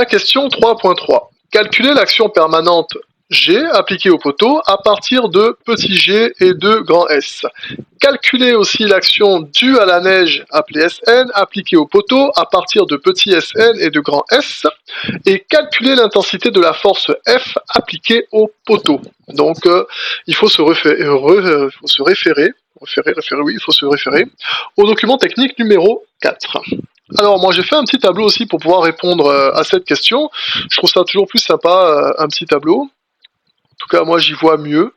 La question 3.3. Calculer l'action permanente G appliquée au poteau à partir de petit g et de grand S. Calculer aussi l'action due à la neige appelée Sn appliquée au poteau à partir de petit Sn et de grand S. Et calculer l'intensité de la force F appliquée au poteau. Donc il faut se référer au document technique numéro 4. Alors moi j'ai fait un petit tableau aussi pour pouvoir répondre à cette question. Je trouve ça toujours plus sympa, un petit tableau. En tout cas moi j'y vois mieux.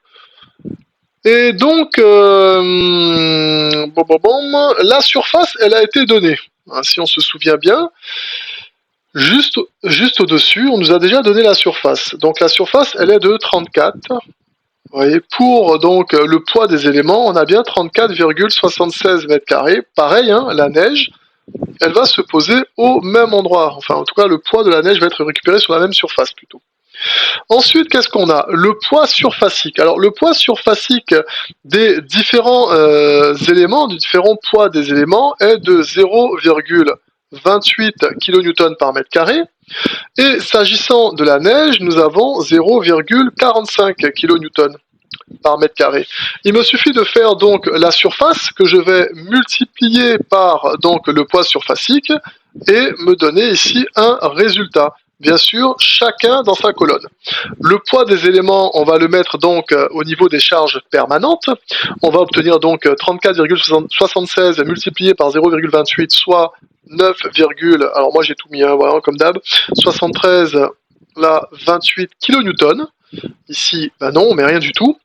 Et donc la surface elle a été donnée. Hein, si on se souvient bien, juste au-dessus on nous a déjà donné la surface. Donc la surface elle est de 34. Vous voyez, pour donc le poids des éléments on a bien 34,76 mètres carrés. Pareil, hein, la neige elle va se poser au même endroit. Enfin, en tout cas, le poids de la neige va être récupéré sur la même surface, plutôt. Ensuite, qu'est-ce qu'on a? Le poids surfacique. Alors, le poids surfacique des différents éléments, du différent poids des éléments, est de 0,28 kN par mètre carré. Et s'agissant de la neige, nous avons 0,45 kN par mètre carré. Il me suffit de faire donc la surface que je vais multiplier par donc le poids surfacique et me donner ici un résultat. Bien sûr, chacun dans sa colonne. Le poids des éléments, on va le mettre donc au niveau des charges permanentes. On va obtenir donc 34,76 multiplié par 0,28, soit 9, alors moi j'ai tout mis, hein, voilà, comme d'hab, 73, là, 28 kN. Ici, ben non, mais rien du tout.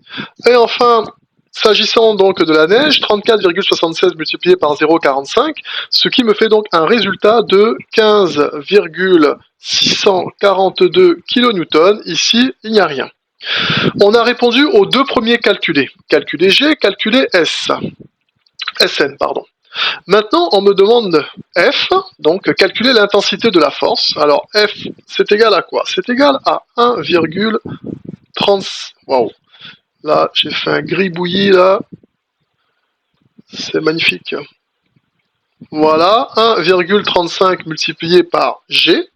Et enfin, s'agissant donc de la neige, 34,76 multiplié par 0,45, ce qui me fait donc un résultat de 15,642 kN. Ici, il n'y a rien. On a répondu aux deux premiers calculés. Calculer G, calculer Sn, pardon. Maintenant, on me demande F, donc calculer l'intensité de la force. Alors F, c'est égal à quoi? C'est égal à 1,30. Waouh! Là, j'ai fait un gribouillis, là. C'est magnifique. Voilà, 1,35 multiplié par G,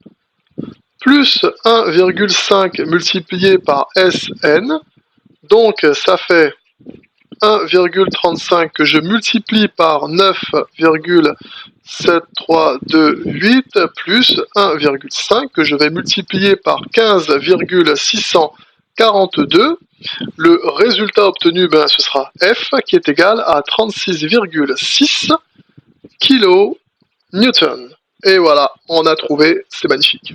plus 1,5 multiplié par Sn. Donc, ça fait 1,35 que je multiplie par 9,7328 plus 1,5 que je vais multiplier par 15,642. Le résultat obtenu, ben, ce sera F qui est égal à 36,6 kN. Et voilà, on a trouvé, c'est magnifique.